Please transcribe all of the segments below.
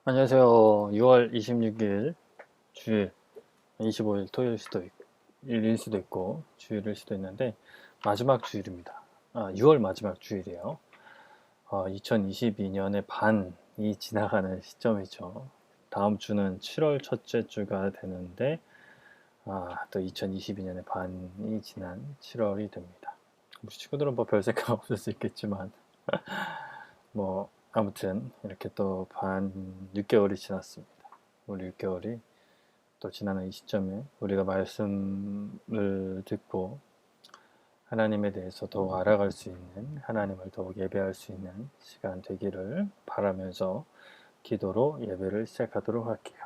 안녕하세요. 6월 26일 주일, 25일 토요일 수도 있고, 일일 수도 있고, 주일일 수도 있는데, 마지막 주일입니다. 6월 마지막 주일이에요. 2022년의 반이 지나가는 시점이죠. 다음 주는 7월 첫째 주가 되는데, 또 2022년의 반이 지난 7월이 됩니다. 우리 친구들은 뭐 별 생각 없을 수 있겠지만, 아무튼, 이렇게 또 6개월이 지났습니다. 우리 6개월이 또 지나는 이 시점에 우리가 말씀을 듣고 하나님에 대해서 더욱 알아갈 수 있는, 하나님을 더욱 예배할 수 있는 시간 되기를 바라면서 기도로 예배를 시작하도록 할게요.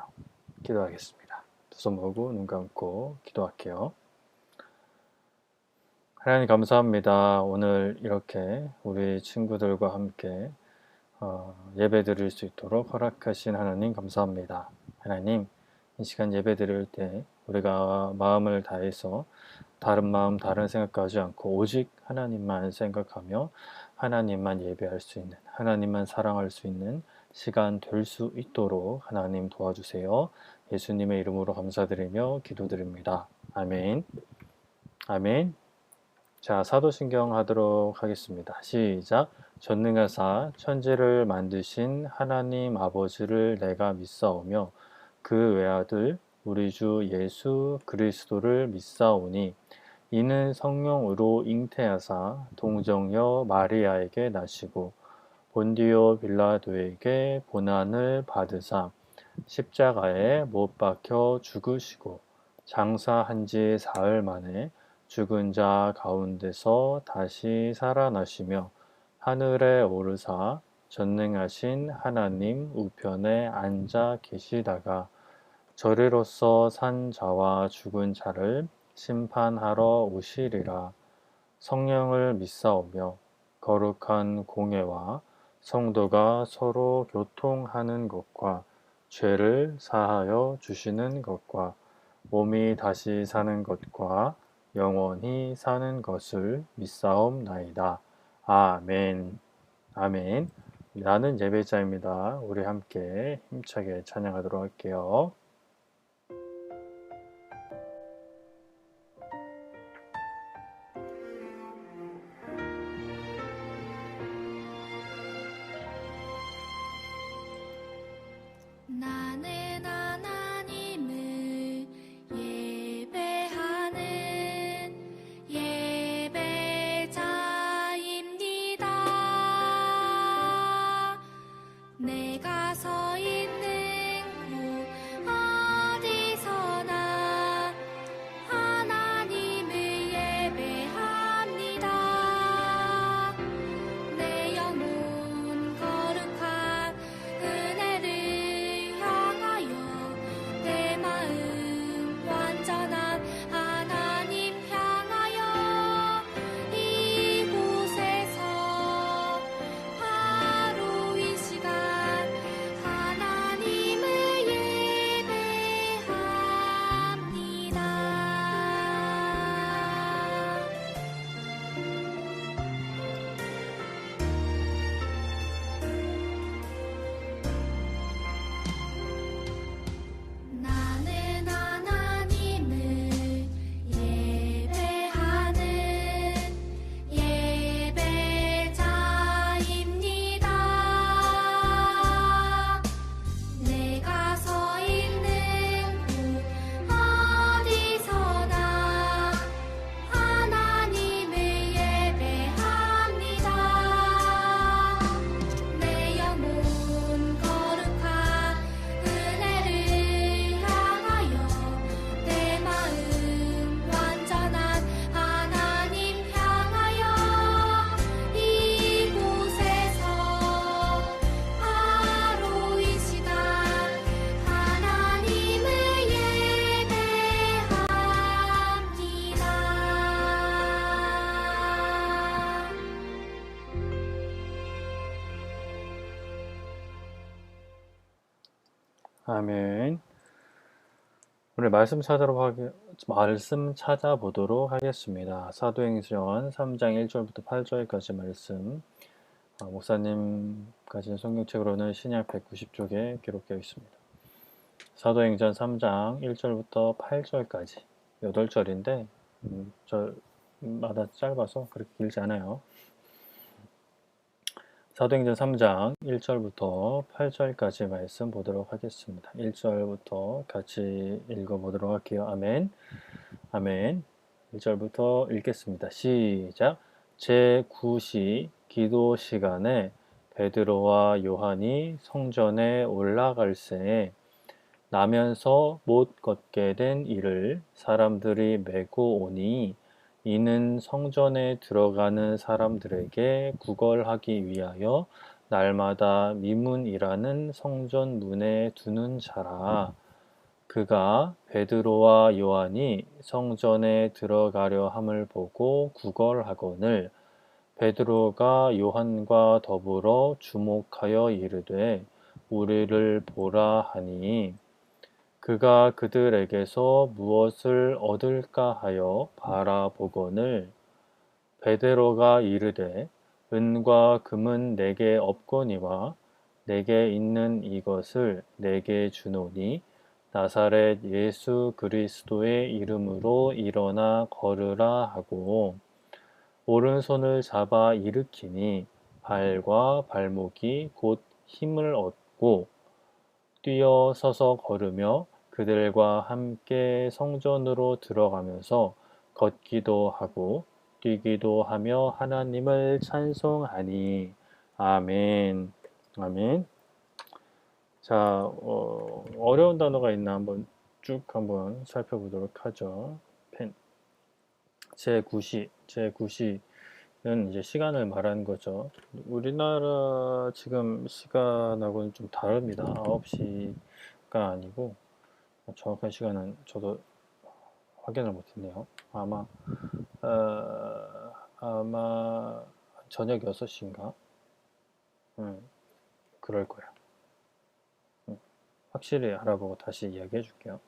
기도하겠습니다. 두 손 모으고 눈 감고 기도할게요. 하나님 감사합니다. 오늘 이렇게 우리 친구들과 함께 예배 드릴 수 있도록 허락하신 하나님 감사합니다. 하나님, 이 시간 예배 드릴 때 우리가 마음을 다해서 다른 마음, 다른 생각하지 않고 오직 하나님만 생각하며 하나님만 예배할 수 있는, 하나님만 사랑할 수 있는 시간 될 수 있도록 하나님 도와주세요. 예수님의 이름으로 감사드리며 기도드립니다. 아멘. 아멘. 자, 사도신경 하도록 하겠습니다. 시작. 전능하사 천지를 만드신 하나님 아버지를 내가 믿사오며 그 외아들 우리 주 예수 그리스도를 믿사오니 이는 성령으로 잉태하사 동정녀 마리아에게 나시고 본디오 빌라도에게 고난을 받으사 십자가에 못 박혀 죽으시고 장사한 지 사흘 만에 죽은 자 가운데서 다시 살아나시며 하늘에 오르사 전능하신 하나님 우편에 앉아 계시다가 저리로서 산 자와 죽은 자를 심판하러 오시리라. 성령을 믿사오며 거룩한 공예와 성도가 서로 교통하는 것과 죄를 사하여 주시는 것과 몸이 다시 사는 것과 영원히 사는 것을 믿사옵나이다. 아멘. 아멘. 나는 예배자입니다. 우리 함께 힘차게 찬양하도록 할게요. 나는 하나님을 예배하는 예배자입니다. 내가 서 있는 곳 어디서나 하나님을 예배합니다. 내 영혼 거룩한 은혜를 향하여 내 마음 완전한 하나님 향하여 이곳에서 바로 이 시간 하나님을 예배합니다. 나는 하나님을 예배하는 예배자입니다. 내가 서 있는 곳 어디서나 하나님을 예배합니다. 내 영혼 거룩한 은혜를 향하여 내 마음 완전한 하나님 향하여 이곳에서 바로 이 시간 하나님을 예배합니다. 아멘. 오늘 말씀 찾아보도록 하겠습니다. 사도행전 3장 1절부터 8절까지 말씀 목사님 가진 성경책으로는 신약 190쪽에 기록되어 있습니다. 사도행전 3장 1절부터 8절까지 8절인데 절마다 짧아서 그렇게 길지 않아요. 사도행전 3장 1절부터 8절까지 말씀 보도록 하겠습니다. 1절부터 같이 읽어보도록 할게요. 아멘. 아멘. 1절부터 읽겠습니다. 시작. 제9시 기도 시간에 베드로와 요한이 성전에 올라갈새에 나면서 못 걷게 된 이를 사람들이 메고 오니 이는 성전에 들어가는 사람들에게 구걸하기 위하여 날마다 미문이라는 성전 문에 두는 자라. 그가 베드로와 요한이 성전에 들어가려 함을 보고 구걸하거늘 베드로가 요한과 더불어 주목하여 이르되 우리를 보라 하니 그가 그들에게서 무엇을 얻을까 하여 바라보거늘 베드로가 이르되 은과 금은 내게 없거니와 내게 있는 이것을 내게 주노니 나사렛 예수 그리스도의 이름으로 일어나 걸으라 하고 오른손을 잡아 일으키니 발과 발목이 곧 힘을 얻고 뛰어 서서 걸으며 그들과 함께 성전으로 들어가면서 걷기도 하고 뛰기도 하며 하나님을 찬송하니 아멘. 아멘. 자, 어려운 단어가 있나 한번 쭉 한번 살펴보도록 하죠. 펜. 제9시는 이제 시간을 말하는 거죠. 우리나라 지금 시간하고는 좀 다릅니다. 9시가 아니고 정확한 시간은 저도 확인을 못했네요. 아마 저녁 6시인가? 그럴 거야. 확실히 알아보고 다시 이야기해 줄게요.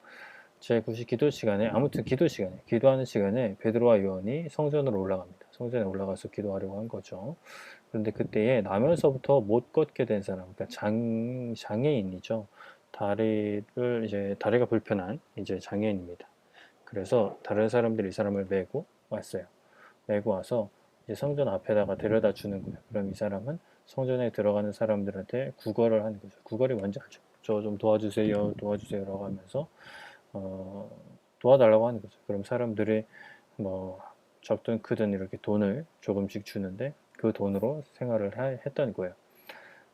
제9시 기도 시간에 아무튼 기도하는 시간에 베드로와 요한이 성전으로 올라갑니다. 성전에 올라가서 기도하려고 한 거죠. 그런데 그때에 나면서부터 못 걷게 된 사람, 그러니까 장애인이죠. 다리가 불편한 이제 장애인입니다. 그래서 다른 사람들이 이 사람을 메고 왔어요. 메고 와서 이제 성전 앞에다가 데려다 주는 거예요. 그럼 이 사람은 성전에 들어가는 사람들한테 구걸을 하는 거죠. 구걸이 뭔지 알죠? 저 좀 도와주세요, 도와주세요라고 하면서 도와달라고 하는 거죠. 그럼 사람들이 뭐 적든 크든 이렇게 돈을 조금씩 주는데 그 돈으로 생활을 했던 거예요.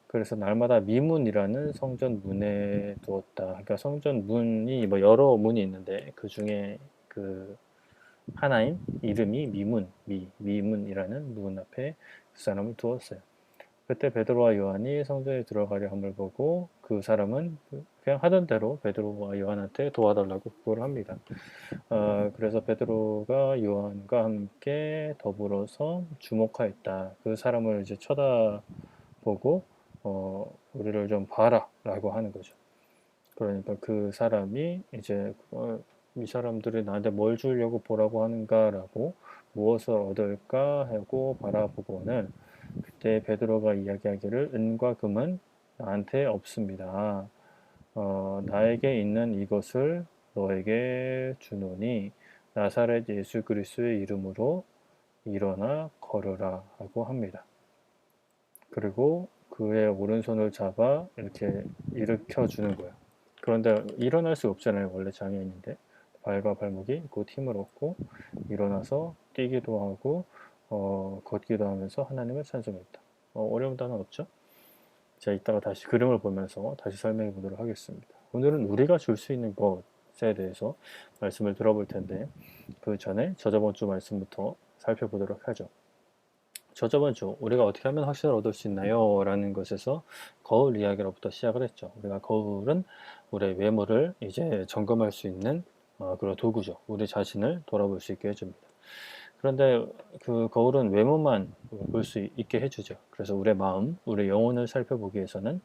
그래서 날마다 미문이라는 성전 문에 두었다. 그러니까 성전 문이 뭐 여러 문이 있는데 그 중에 그 하나인 이름이 미문이라는 문 앞에 그 사람을 두었어요. 그때 베드로와 요한이 성전에 들어가려 함을 보고 그 사람은 그냥 하던 대로 베드로와 요한한테 도와달라고 그걸 합니다. 그래서 베드로가 요한과 함께 더불어서 주목하였다. 그 사람을 이제 쳐다보고 우리를 좀 봐라 라고 하는 거죠. 그러니까 그 사람이 이제 이 사람들이 나한테 뭘 주려고 보라고 하는가 라고 무엇을 얻을까 하고 바라보고는 그때 베드로가 이야기하기를 은과 금은 나한테 없습니다. 나에게 있는 이것을 너에게 주노니 나사렛 예수 그리스도의 이름으로 일어나 걸으라 하고 합니다. 그리고 그의 오른손을 잡아 이렇게 일으켜 주는 거예요. 그런데 일어날 수 없잖아요. 원래 장애인인데 발과 발목이 곧 힘을 얻고 일어나서 뛰기도 하고 걷기도 하면서 하나님을 찬송했다. 어려운 단어 없죠? 자, 이따가 다시 그림을 보면서 다시 설명해 보도록 하겠습니다. 오늘은 우리가 줄 수 있는 것에 대해서 말씀을 들어볼 텐데 그 전에 저저번 주 말씀부터 살펴보도록 하죠. 저저번 주 우리가 어떻게 하면 확신을 얻을 수 있나요? 라는 것에서 거울 이야기로부터 시작을 했죠. 우리가 거울은 우리의 외모를 이제 점검할 수 있는 그런 도구죠. 우리 자신을 돌아볼 수 있게 해줍니다. 그런데 그 거울은 외모만 볼 수 있게 해주죠. 그래서 우리의 마음, 우리의 영혼을 살펴보기 위해서는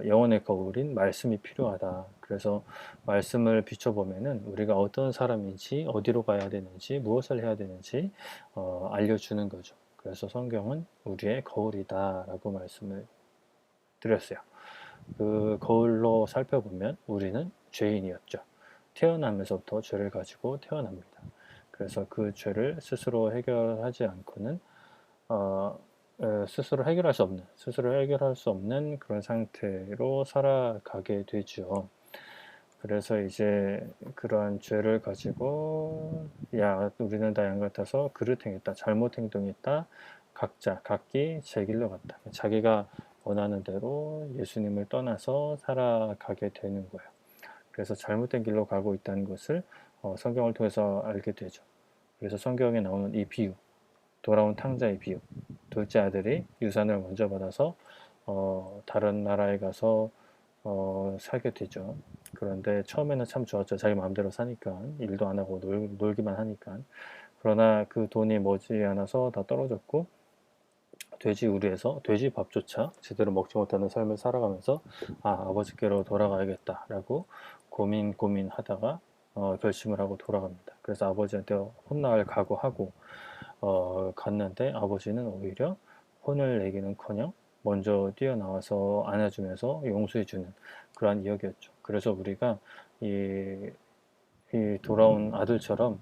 영혼의 거울인 말씀이 필요하다. 그래서 말씀을 비춰보면은 우리가 어떤 사람인지, 어디로 가야 되는지, 무엇을 해야 되는지 알려주는 거죠. 그래서 성경은 우리의 거울이다라고 말씀을 드렸어요. 그 거울로 살펴보면 우리는 죄인이었죠. 태어나면서부터 죄를 가지고 태어납니다. 그래서 그 죄를 스스로 해결하지 않고는 스스로 해결할 수 없는 그런 상태로 살아가게 되죠. 그래서 이제 그러한 죄를 가지고 우리는 다 양 같아서 그릇 행했다, 잘못 행동했다, 각기 제 길로 갔다. 자기가 원하는 대로 예수님을 떠나서 살아가게 되는 거예요. 그래서 잘못된 길로 가고 있다는 것을 성경을 통해서 알게 되죠. 그래서 성경에 나오는 이 비유, 돌아온 탕자의 비유, 둘째 아들이 유산을 먼저 받아서 다른 나라에 가서 살게 되죠. 그런데 처음에는 참 좋았죠. 자기 마음대로 사니까, 일도 안 하고 놀기만 하니까. 그러나 그 돈이 머지않아서 다 떨어졌고, 돼지 우리에서 돼지 밥조차 제대로 먹지 못하는 삶을 살아가면서 아버지께로 돌아가야겠다라고 고민하다가 결심을 하고 돌아갑니다. 그래서 아버지한테 혼날 각오하고 갔는데 아버지는 오히려 혼을 내기는커녕 먼저 뛰어나와서 안아주면서 용서해주는 그러한 이야기였죠. 그래서 우리가 이 돌아온 아들처럼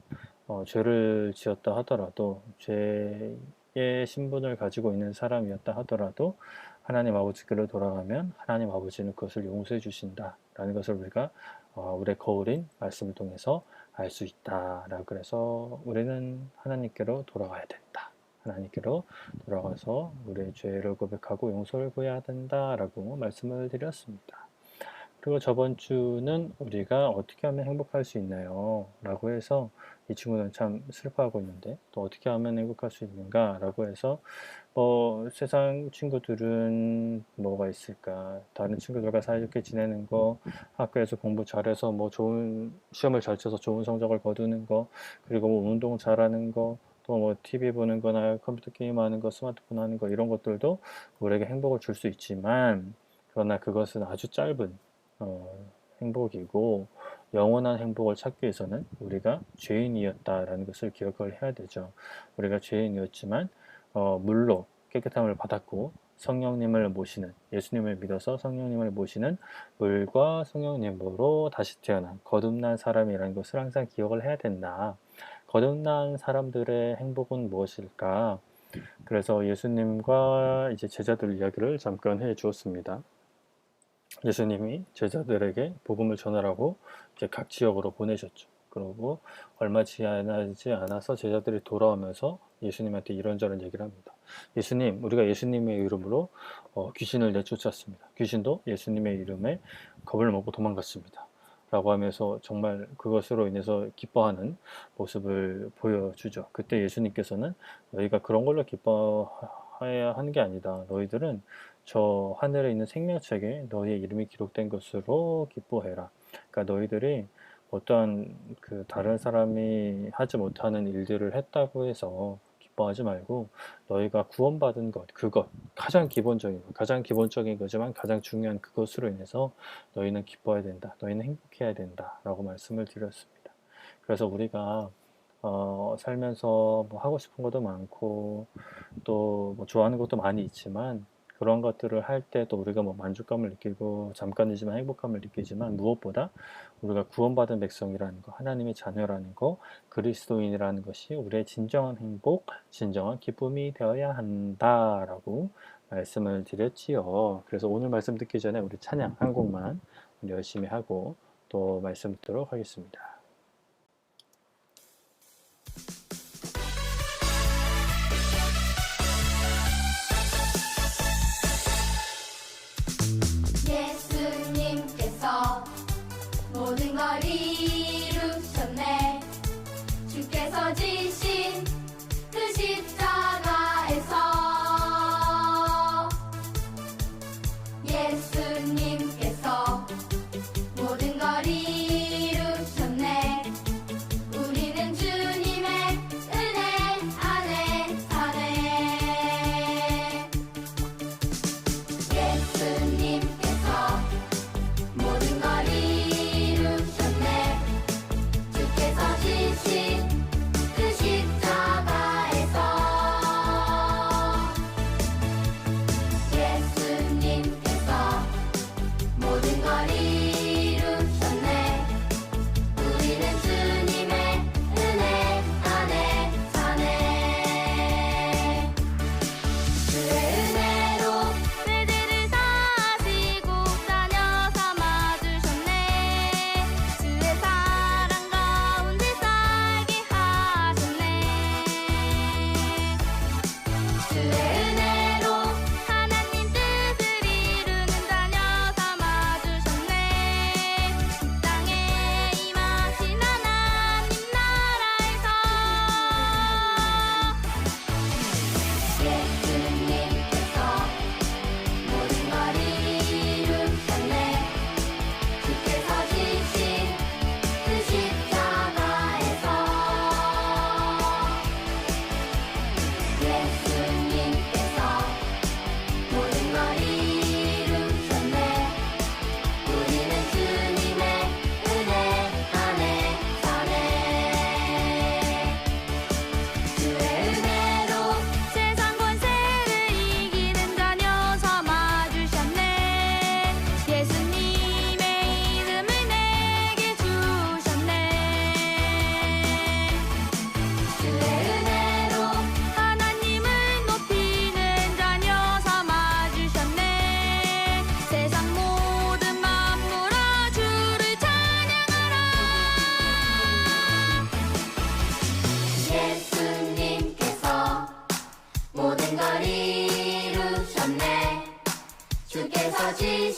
죄를 지었다 하더라도 죄의 신분을 가지고 있는 사람이었다 하더라도 하나님 아버지께로 돌아가면 하나님 아버지는 그것을 용서해 주신다라는 것을 우리가 우리의 거울인 말씀을 통해서 알 수 있다라고. 그래서 우리는 하나님께로 돌아가야 된다. 하나님께로 돌아가서 우리의 죄를 고백하고 용서를 구해야 된다라고 말씀을 드렸습니다. 그리고 저번 주는 우리가 어떻게 하면 행복할 수 있나요? 라고 해서 이 친구는 참 슬퍼하고 있는데 또 어떻게 하면 행복할 수 있는가? 라고 해서 세상 친구들은 뭐가 있을까? 다른 친구들과 사이좋게 지내는 거, 학교에서 공부 잘해서 좋은 시험을 잘 쳐서 좋은 성적을 거두는 거, 그리고 운동 잘하는 거, 또 TV 보는 거나 컴퓨터 게임 하는 거, 스마트폰 하는 거, 이런 것들도 우리에게 행복을 줄 수 있지만, 그러나 그것은 아주 짧은 행복이고, 영원한 행복을 찾기 위해서는 우리가 죄인이었다라는 것을 기억을 해야 되죠. 우리가 죄인이었지만 물로 깨끗함을 받았고 성령님을 모시는, 예수님을 믿어서 성령님을 모시는 물과 성령님으로 다시 태어난 거듭난 사람이라는 것을 항상 기억을 해야 된다. 거듭난 사람들의 행복은 무엇일까? 그래서 예수님과 이제 제자들 이야기를 잠깐 해 주었습니다. 예수님이 제자들에게 복음을 전하라고 이제 각 지역으로 보내셨죠. 그리고 얼마 지나지 않아서 제자들이 돌아오면서 예수님한테 이런저런 얘기를 합니다. 예수님, 우리가 예수님의 이름으로 귀신을 내쫓았습니다. 귀신도 예수님의 이름에 겁을 먹고 도망갔습니다. 라고 하면서 정말 그것으로 인해서 기뻐하는 모습을 보여주죠. 그때 예수님께서는 너희가 그런 걸로 기뻐해야 하는 게 아니다. 너희들은 저 하늘에 있는 생명책에 너희의 이름이 기록된 것으로 기뻐해라. 그러니까 너희들이 어떠한 다른 사람이 하지 못하는 일들을 했다고 해서 기뻐하지 말고 너희가 구원받은 그것 가장 기본적인 거지만 가장 중요한 그것으로 인해서 너희는 기뻐해야 된다. 너희는 행복해야 된다. 라고 말씀을 드렸습니다. 그래서 우리가 살면서 하고 싶은 것도 많고 또 좋아하는 것도 많이 있지만 그런 것들을 할 때 또 우리가 만족감을 느끼고 잠깐이지만 행복감을 느끼지만 무엇보다 우리가 구원받은 백성이라는 거, 하나님의 자녀라는 거, 그리스도인이라는 것이 우리의 진정한 행복, 진정한 기쁨이 되어야 한다라고 말씀을 드렸지요. 그래서 오늘 말씀 듣기 전에 우리 찬양 한 곡만 열심히 하고 또 말씀 듣도록 하겠습니다. 예수님께서 모든 걸 이루셨네. 주께서 지신 그 십자가에서 예수님께서 모든 걸 이루셨네. 우리는 주님의 은혜 안에 사네. 예수님께서 모든 걸 이루셨네. 주께서 지신 그 십자가에서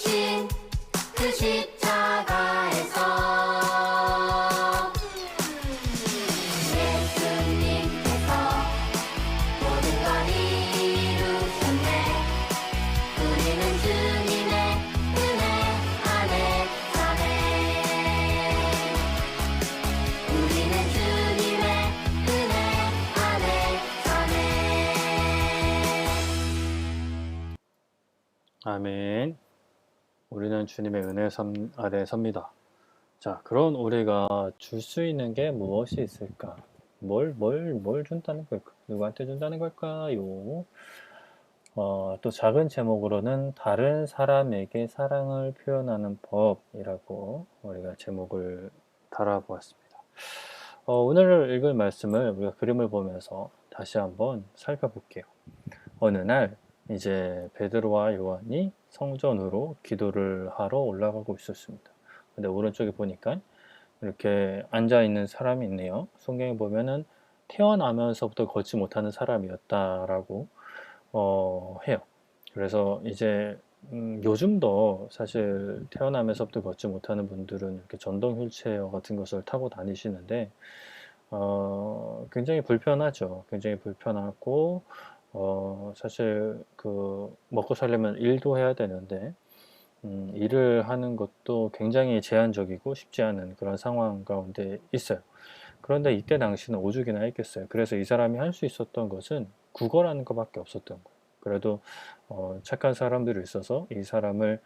주신 그 십자가에서 예수님께서 모든 걸 이루셨네. 우리는 주님의 은혜 안에 사네. 우리는 주님의 은혜 안에 사네. 아멘. 우리는 주님의 은혜 아래 섭니다. 자, 그런 우리가 줄 수 있는 게 무엇이 있을까? 뭘 준다는 걸까? 누구한테 준다는 걸까요? 또 작은 제목으로는 다른 사람에게 사랑을 표현하는 법이라고 우리가 제목을 달아보았습니다. 오늘 읽을 말씀을 우리가 그림을 보면서 다시 한번 살펴볼게요. 어느 날 이제 베드로와 요한이 성전으로 기도를 하러 올라가고 있었습니다. 근데 오른쪽에 보니까 이렇게 앉아 있는 사람이 있네요. 성경에 보면은 태어나면서부터 걷지 못하는 사람이었다라고 해요. 그래서 이제 요즘도 사실 태어나면서부터 걷지 못하는 분들은 이렇게 전동 휠체어 같은 것을 타고 다니시는데 굉장히 불편하죠. 굉장히 불편하고 사실 그 먹고 살려면 일도 해야 되는데 일을 하는 것도 굉장히 제한적이고 쉽지 않은 그런 상황 가운데 있어요. 그런데 이때 당시는 오죽이나 했겠어요. 그래서 이 사람이 할 수 있었던 것은 국어라는 것밖에 없었던 거예요. 그래도 착한 사람들이 있어서 이 사람을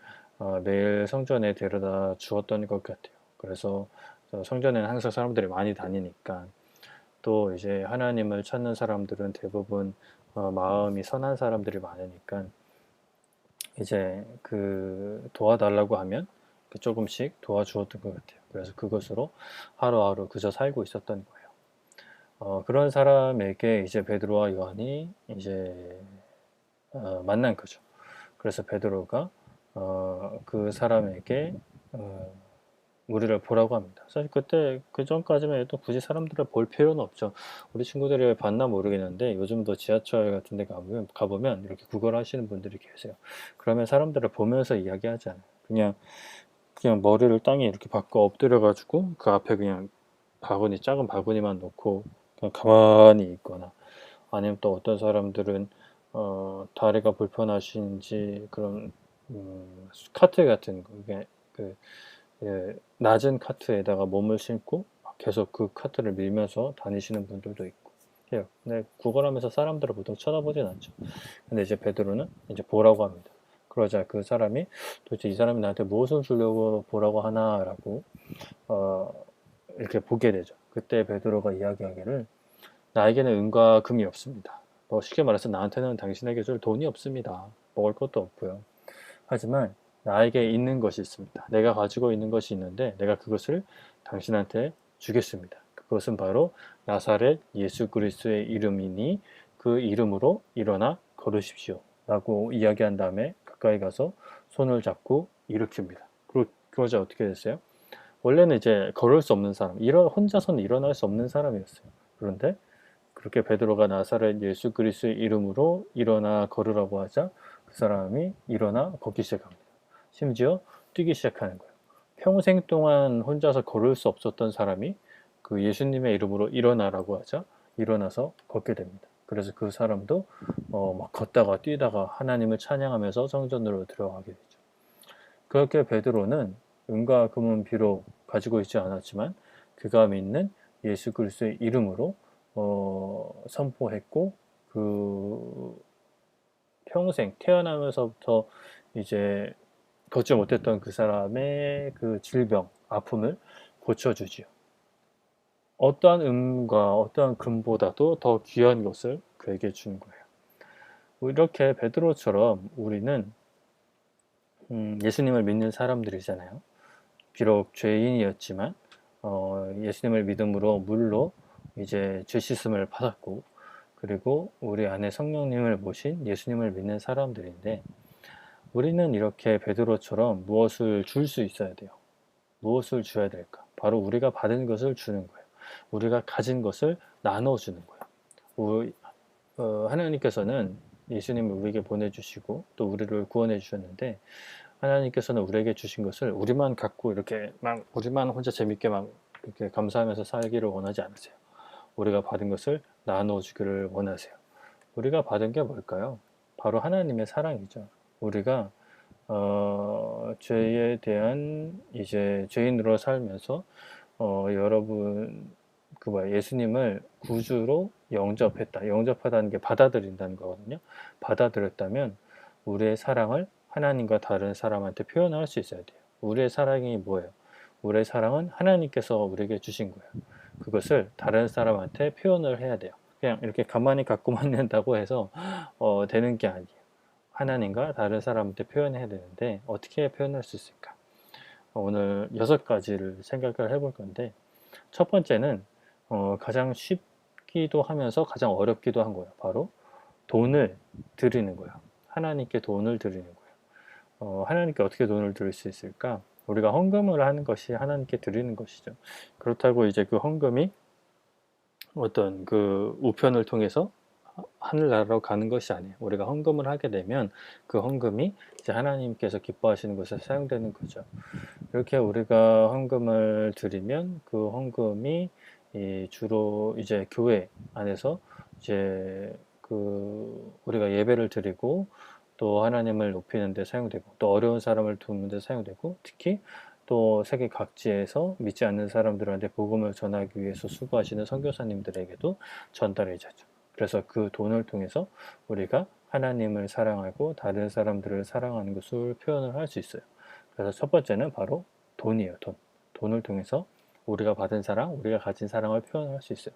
매일 성전에 데려다 주었던 것 같아요. 그래서 성전에는 항상 사람들이 많이 다니니까 또 이제 하나님을 찾는 사람들은 대부분 마음이 선한 사람들이 많으니까 이제 그 도와달라고 하면 조금씩 도와주었던 것 같아요. 그래서 그것으로 하루하루 그저 살고 있었던 거예요. 그런 사람에게 이제 베드로와 요한이 이제 만난 거죠. 그래서 베드로가 그 사람에게 우리를 보라고 합니다. 사실 그때 그 전까지만 해도 굳이 사람들을 볼 필요는 없죠. 우리 친구들이 왜 봤나 모르겠는데 요즘도 지하철 같은 데 가보면 이렇게 구걸 하시는 분들이 계세요. 그러면 사람들을 보면서 이야기하잖아요. 그냥 머리를 땅에 이렇게 박고 엎드려 가지고 그 앞에 그냥 바구니, 작은 바구니만 놓고 그냥 가만히 있거나, 아니면 또 어떤 사람들은 다리가 불편하신지 그런 카트 같은 거, 이게 낮은 카트에다가 몸을 싣고 계속 그 카트를 밀면서 다니시는 분들도 있고 해요. 근데 구걸하면서 사람들을 보통 쳐다보진 않죠. 근데 이제 베드로는 이제 보라고 합니다. 그러자 그 사람이 도대체 이 사람이 나한테 무엇을 주려고 보라고 하나라고 이렇게 보게 되죠. 그때 베드로가 이야기하기를, 나에게는 은과 금이 없습니다. 쉽게 말해서 나한테는 당신에게 줄 돈이 없습니다. 먹을 것도 없고요. 하지만 나에게 있는 것이 있습니다. 내가 가지고 있는 것이 있는데 내가 그것을 당신한테 주겠습니다. 그것은 바로 나사렛 예수 그리스도의 이름이니 그 이름으로 일어나 걸으십시오 라고 이야기한 다음에 가까이 가서 손을 잡고 일으킵니다. 그러자 어떻게 됐어요? 원래는 이제 걸을 수 없는 사람, 혼자서는 일어날 수 없는 사람이었어요. 그런데 그렇게 베드로가 나사렛 예수 그리스도의 이름으로 일어나 걸으라고 하자 그 사람이 일어나 걷기 시작합니다. 심지어 뛰기 시작하는 거예요. 평생 동안 혼자서 걸을 수 없었던 사람이 그 예수님의 이름으로 일어나라고 하자 일어나서 걷게 됩니다. 그래서 그 사람도 막 걷다가 뛰다가 하나님을 찬양하면서 성전으로 들어가게 되죠. 그렇게 베드로는 은과 금은 비록 가지고 있지 않았지만 그가 믿는 예수 그리스도의 이름으로 선포했고, 그 평생 태어나면서부터 이제 걷지 못했던 그 사람의 그 질병, 아픔을 고쳐주지요. 어떠한 은과 어떠한 금보다도 더 귀한 것을 그에게 준 거예요. 이렇게 베드로처럼 우리는 예수님을 믿는 사람들이잖아요. 비록 죄인이었지만 예수님을 믿음으로 물로 이제 죄 씻음을 받았고, 그리고 우리 안에 성령님을 모신 예수님을 믿는 사람들인데, 우리는 이렇게 베드로처럼 무엇을 줄 수 있어야 돼요. 무엇을 줘야 될까? 바로 우리가 받은 것을 주는 거예요. 우리가 가진 것을 나눠주는 거예요. 하나님께서는 예수님을 우리에게 보내주시고 또 우리를 구원해 주셨는데, 하나님께서는 우리에게 주신 것을 우리만 갖고 이렇게 막 우리만 혼자 재밌게 막 이렇게 감사하면서 살기를 원하지 않으세요. 우리가 받은 것을 나누어 주기를 원하세요. 우리가 받은 게 뭘까요? 바로 하나님의 사랑이죠. 우리가 죄에 대한 이제 죄인으로 살면서 여러분 예수님을 구주로 영접했다. 영접하다는 게 받아들인다는 거거든요. 받아들였다면 우리의 사랑을 하나님과 다른 사람한테 표현할 수 있어야 돼요. 우리의 사랑이 뭐예요? 우리의 사랑은 하나님께서 우리에게 주신 거예요. 그것을 다른 사람한테 표현을 해야 돼요. 그냥 이렇게 가만히 갖고만 있는다고 해서 되는 게 아니에요. 하나님과 다른 사람한테 표현해야 되는데 어떻게 표현할 수 있을까? 오늘 6가지를 생각을 해볼 건데 첫 번째는 가장 쉽기도 하면서 가장 어렵기도 한 거예요. 바로 돈을 드리는 거예요. 하나님께 돈을 드리는 거예요. 하나님께 어떻게 돈을 드릴 수 있을까? 우리가 헌금을 하는 것이 하나님께 드리는 것이죠. 그렇다고 이제 그 헌금이 어떤 그 우편을 통해서 하늘나라로 가는 것이 아니에요. 우리가 헌금을 하게 되면 그 헌금이 이제 하나님께서 기뻐하시는 것에 사용되는 거죠. 이렇게 우리가 헌금을 드리면 그 헌금이 주로 이제 교회 안에서 이제 그 우리가 예배를 드리고 또 하나님을 높이는 데 사용되고 또 어려운 사람을 돕는 데 사용되고 특히 또 세계 각지에서 믿지 않는 사람들한테 복음을 전하기 위해서 수고하시는 선교사님들에게도 전달해 주죠. 그래서 그 돈을 통해서 우리가 하나님을 사랑하고 다른 사람들을 사랑하는 것을 표현을 할 수 있어요. 그래서 첫 번째는 바로 돈이에요. 돈. 돈을 통해서 우리가 받은 사랑, 우리가 가진 사랑을 표현할 수 있어요.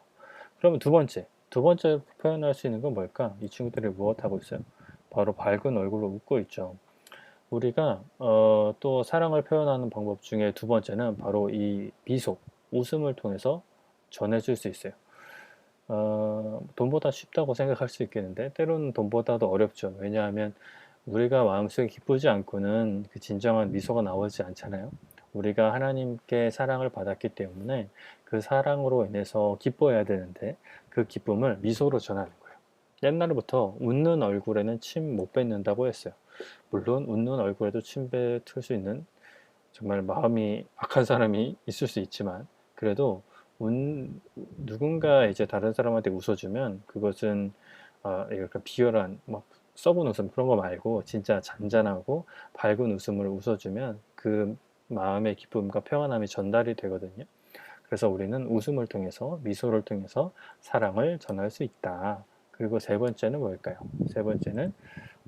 그러면 두 번째 표현할 수 있는 건 뭘까? 이 친구들이 무엇하고 있어요? 바로 밝은 얼굴로 웃고 있죠. 우리가 또 사랑을 표현하는 방법 중에 두 번째는 바로 이 미소, 웃음을 통해서 전해줄 수 있어요. 돈보다 쉽다고 생각할 수 있겠는데 때로는 돈보다도 어렵죠. 왜냐하면 우리가 마음속에 기쁘지 않고는 그 진정한 미소가 나오지 않잖아요. 우리가 하나님께 사랑을 받았기 때문에 그 사랑으로 인해서 기뻐해야 되는데 그 기쁨을 미소로 전하는 거예요. 옛날부터 웃는 얼굴에는 침 못 뱉는다고 했어요. 물론 웃는 얼굴에도 침 뱉을 수 있는 정말 마음이 악한 사람이 있을 수 있지만 그래도 누군가 이제 다른 사람한테 웃어주면 그것은 이렇게 비열한 막 썩은 웃음 그런 거 말고 진짜 잔잔하고 밝은 웃음을 웃어주면 그 마음의 기쁨과 평안함이 전달이 되거든요. 그래서 우리는 웃음을 통해서 미소를 통해서 사랑을 전할 수 있다. 그리고 세 번째는 뭘까요? 세 번째는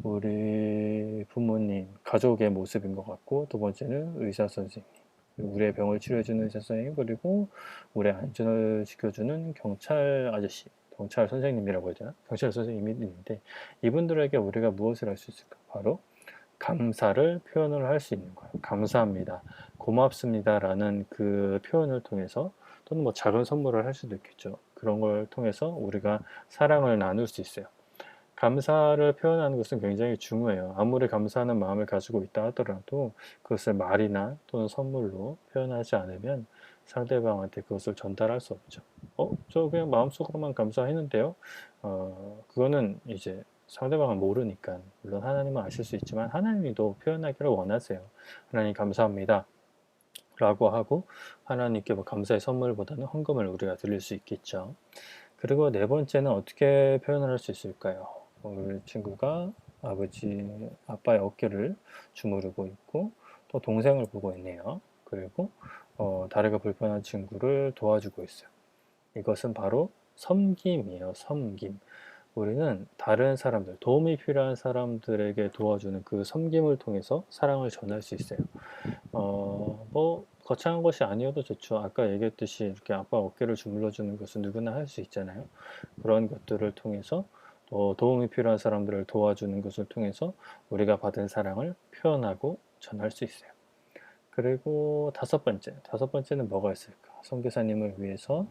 우리 부모님, 가족의 모습인 것 같고 두 번째는 의사 선생님. 우리의 병을 치료해주는 의사 선생님 그리고 우리의 안전을 지켜주는 경찰 아저씨, 경찰 선생님이라고 해야 되나? 경찰 선생님이 있는데 이분들에게 우리가 무엇을 할 수 있을까? 바로 감사를 표현을 할 수 있는 거예요. 감사합니다, 고맙습니다 라는 그 표현을 통해서 또는 뭐 작은 선물을 할 수도 있겠죠. 그런 걸 통해서 우리가 사랑을 나눌 수 있어요. 감사를 표현하는 것은 굉장히 중요해요. 아무리 감사하는 마음을 가지고 있다 하더라도 그것을 말이나 또는 선물로 표현하지 않으면 상대방한테 그것을 전달할 수 없죠. 저 그냥 마음속으로만 감사했는데요. 그거는 이제 상대방은 모르니까 물론 하나님은 아실 수 있지만 하나님도 표현하기를 원하세요. 하나님 감사합니다 라고 하고 하나님께 뭐 감사의 선물보다는 헌금을 우리가 드릴 수 있겠죠. 그리고 네 번째는 어떻게 표현을 할 수 있을까요? 우리 친구가 아빠의 어깨를 주무르고 있고 또 동생을 보고 있네요. 그리고 다리가 불편한 친구를 도와주고 있어요. 이것은 바로 섬김이에요. 섬김. 우리는 다른 사람들, 도움이 필요한 사람들에게 도와주는 그 섬김을 통해서 사랑을 전할 수 있어요. 뭐 거창한 것이 아니어도 좋죠. 아까 얘기했듯이 이렇게 아빠 어깨를 주물러주는 것은 누구나 할 수 있잖아요. 그런 것들을 통해서 또 도움이 필요한 사람들을 도와주는 것을 통해서 우리가 받은 사랑을 표현하고 전할 수 있어요. 그리고 다섯 번째는 뭐가 있을까? 선교사님을 위해서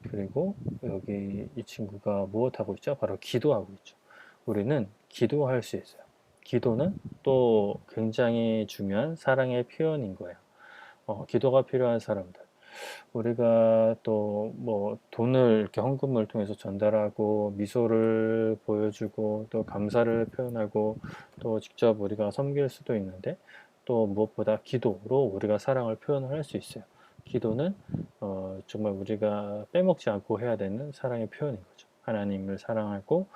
그리고 여기 이 친구가 무엇하고 있죠? 바로 기도하고 있죠. 우리는 기도할 수 있어요. 기도는 또 굉장히 중요한 사랑의 표현인 거예요. 기도가 필요한 사람들. 우리가 또 뭐 돈을 이렇게 헌금을 통해서 전달하고 미소를 보여주고 또 감사를 표현하고 또 직접 우리가 섬길 수도 있는데 또 무엇보다 기도로 우리가 사랑을 표현을 할 수 있어요. 기도는 정말 우리가 빼먹지 않고 해야 되는 사랑의 표현인 거죠. 하나님을 사랑하고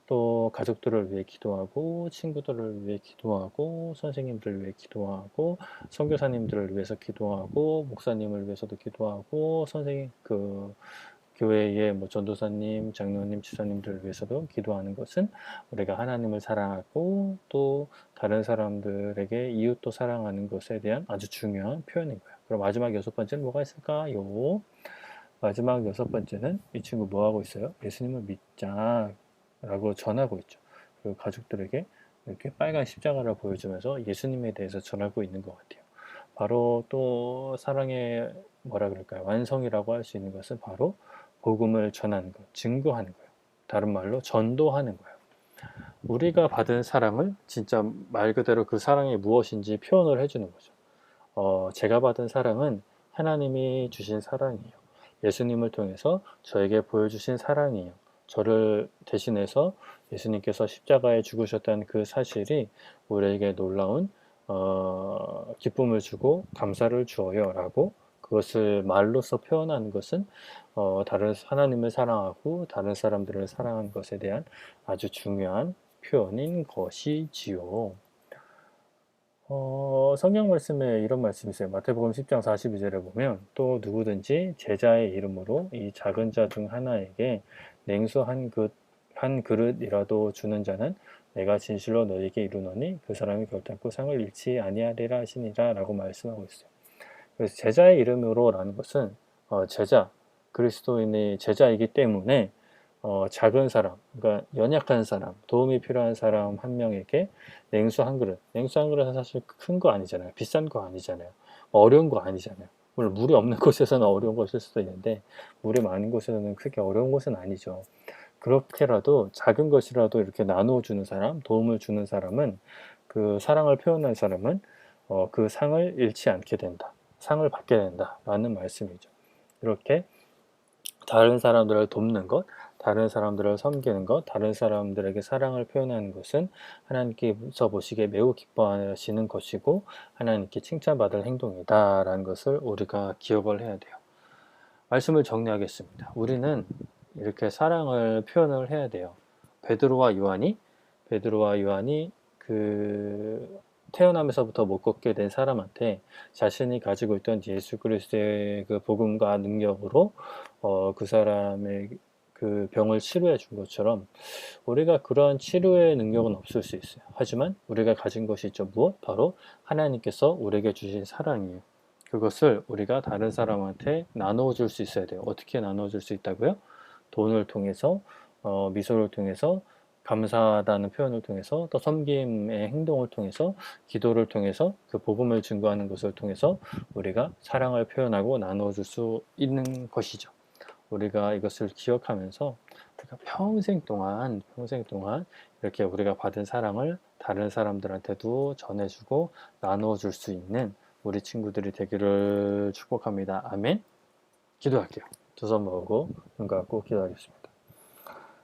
또 가족들을 위해 기도하고 친구들을 위해 기도하고 선생님들을 위해 기도하고 선교사님들을 위해서 기도하고 목사님을 위해서도 기도하고 선생님 교회의 뭐 전도사님, 장로님, 지사님들을 위해서도 기도하는 것은 우리가 하나님을 사랑하고 또 다른 사람들에게 이웃도 사랑하는 것에 대한 아주 중요한 표현인 거예요. 그럼 마지막 6번째는 뭐가 있을까요? 마지막 6번째는 이 친구 뭐 하고 있어요? 예수님을 믿자 라고 전하고 있죠. 그리고 가족들에게 이렇게 빨간 십자가를 보여주면서 예수님에 대해서 전하고 있는 것 같아요. 바로 또 사랑의 뭐라 그럴까요? 완성이라고 할 수 있는 것은 바로 복음을 전하는 것, 증거하는 거예요. 다른 말로 전도하는 거예요. 우리가 받은 사랑을 진짜 말 그대로 그 사랑이 무엇인지 표현을 해주는 거죠. 제가 받은 사랑은 하나님이 주신 사랑이에요. 예수님을 통해서 저에게 보여주신 사랑이에요. 저를 대신해서 예수님께서 십자가에 죽으셨다는 그 사실이 우리에게 놀라운 기쁨을 주고 감사를 주어요 라고 그것을 말로써 표현하는 것은 다른 하나님을 사랑하고 다른 사람들을 사랑하는 것에 대한 아주 중요한 표현인 것이지요. 성경 말씀에 이런 말씀이 있어요. 마태복음 10장 42절에 보면 또 누구든지 제자의 이름으로 이 작은 자 중 하나에게 냉수 한 그릇이라도 주는 자는 내가 진실로 너에게 이르노니 그 사람이 결단코 상을 잃지 아니하리라 하시니라 라고 말씀하고 있어요. 그래서 제자의 이름으로 라는 것은 제자, 그리스도인의 제자이기 때문에 작은 사람, 그러니까 연약한 사람, 도움이 필요한 사람 한 명에게 냉수 한 그릇. 냉수 한 그릇은 사실 큰 거 아니잖아요. 비싼 거 아니잖아요. 어려운 거 아니잖아요. 물론 물이 없는 곳에서는 어려운 것일 수도 있는데 물이 많은 곳에서는 크게 어려운 것은 아니죠. 그렇게라도 작은 것이라도 이렇게 나누어 주는 사람, 도움을 주는 사람은 그 사랑을 표현한 사람은 그 상을 잃지 않게 된다. 상을 받게 된다. 라는 말씀이죠. 이렇게 다른 사람들을 돕는 것, 다른 사람들을 섬기는 것, 다른 사람들에게 사랑을 표현하는 것은 하나님께서 보시기에 매우 기뻐하시는 것이고 하나님께 칭찬받을 행동이다 라는 것을 우리가 기억을 해야 돼요. 말씀을 정리하겠습니다. 우리는 이렇게 사랑을 표현을 해야 돼요. 베드로와 요한이 태어나면서부터 못 걷게 된 사람한테 자신이 가지고 있던 예수 그리스도의 그 복음과 능력으로 그 사람의 그 병을 치료해 준 것처럼 우리가 그러한 치료의 능력은 없을 수 있어요. 하지만 우리가 가진 것이 있죠. 무엇? 바로 하나님께서 우리에게 주신 사랑이에요. 그것을 우리가 다른 사람한테 나누어 줄 수 있어야 돼요. 어떻게 나누어 줄 수 있다고요? 돈을 통해서, 미소를 통해서, 감사하다는 표현을 통해서, 또 섬김의 행동을 통해서, 기도를 통해서, 그 복음을 증거하는 것을 통해서 우리가 사랑을 표현하고 나누어 줄 수 있는 것이죠. 우리가 이것을 기억하면서 우리가 평생 동안 이렇게 우리가 받은 사랑을 다른 사람들한테도 전해주고 나누어 줄 수 있는 우리 친구들이 되기를 축복합니다. 아멘. 기도할게요. 두 손 모으고 눈 감고 기도하겠습니다.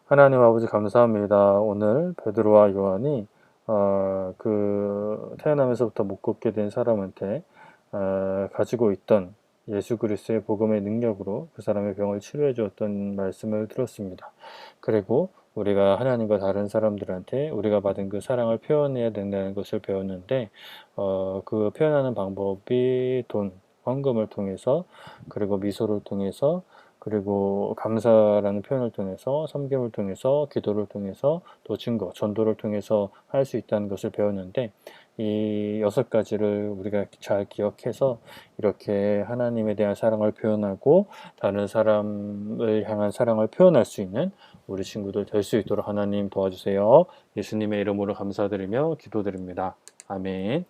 하나님 아버지 감사합니다. 오늘 베드로와 요한이 태어나면서부터 못 걷게 된 사람한테 가지고 있던 예수 그리스도의 복음의 능력으로 그 사람의 병을 치료해 주었던 말씀을 들었습니다. 그리고 우리가 하나님과 다른 사람들한테 우리가 받은 그 사랑을 표현해야 된다는 것을 배웠는데 그 표현하는 방법이 돈, 헌금을 통해서 그리고 미소를 통해서 그리고 감사라는 표현을 통해서 섬김을 통해서 기도를 통해서 또 증거, 전도를 통해서 할 수 있다는 것을 배웠는데 이 6가지를 우리가 잘 기억해서 이렇게 하나님에 대한 사랑을 표현하고 다른 사람을 향한 사랑을 표현할 수 있는 우리 친구들 될 수 있도록 하나님 도와주세요. 예수님의 이름으로 감사드리며 기도드립니다. 아멘.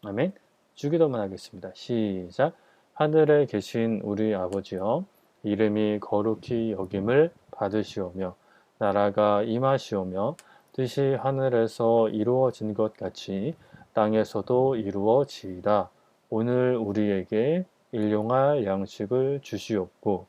아멘. 주기도만 하겠습니다. 시작. 하늘에 계신 우리 아버지여 이름이 거룩히 여김을 받으시오며 나라가 임하시오며 뜻이 하늘에서 이루어진 것 같이 땅에서도 이루어지이다. 오늘 우리에게 일용할 양식을 주시옵고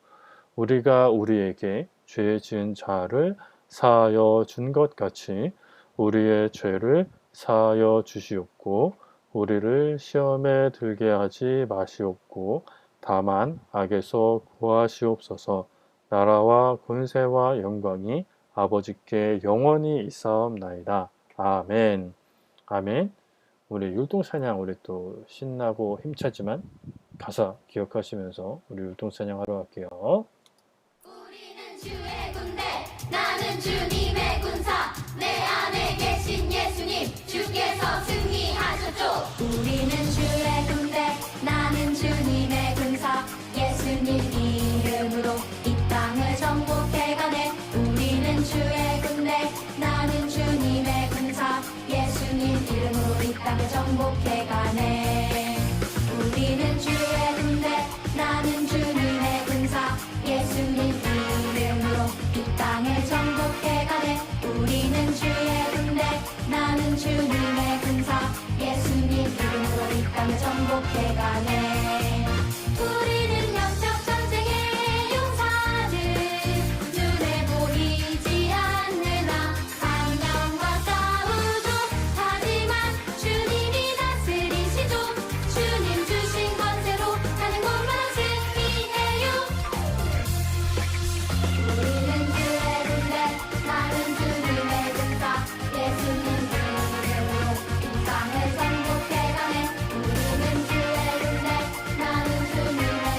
우리가 우리에게 죄 지은 자를 사하여 준 것 같이 우리의 죄를 사하여 주시옵고 우리를 시험에 들게 하지 마시옵고 다만 악에서 구하시옵소서. 나라와 권세와 영광이 아버지께 영원히 있사옵나이다. 아멘. 아멘. 우리 율동찬양 우리 또 신나고 힘차지만 가사 기억하시면서 우리 율동찬양 하러 갈게요. 우리는 주의 군대 나는 주님의 군사 내 안에 계신 예수님 주께서 승리하셨죠. 우리는 주의 군대 나는 주님의 군사 예수님 이름으로 이 땅을 정복해가네. 우리는 주의 군대 나는 주님의 군사 예수님 이름으로 이 땅을 정복해가네. 우리는 주의 군대 나는 주님의 군사 예수님 이름으로 이 땅을 정복해가네. 우리는 주의 군대 나는 주님의 군사 예수님 이름으로 이 땅을 정복해가네. 우리는 영적 전쟁의 용사들 눈에 보이지 않느나 강령과 싸우죠. 하지만 주님이 다스리시죠. 주님 주신 권세로 가는 곳마다 승리해요. 우리는 주의 군대 나는 주님의 군사 예수님 이름으로 이 땅을 정복해가네. 우리는 주의 군대 나는 주님의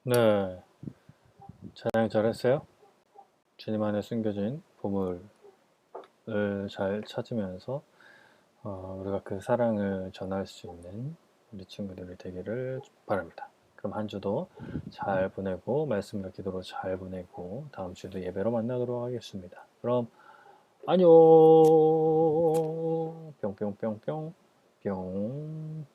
네, 찬양 잘했어요. 주님 안에 숨겨진 보물을 잘 찾으면서 우리가 그 사랑을 전할 수 있는 우리 친구들이 되기를 바랍니다. 그럼 한 주도 잘 보내고 말씀과 기도로 잘 보내고 다음 주도 예배로 만나도록 하겠습니다. 그럼 안녕. 뿅뿅뿅뿅 뿅뿅.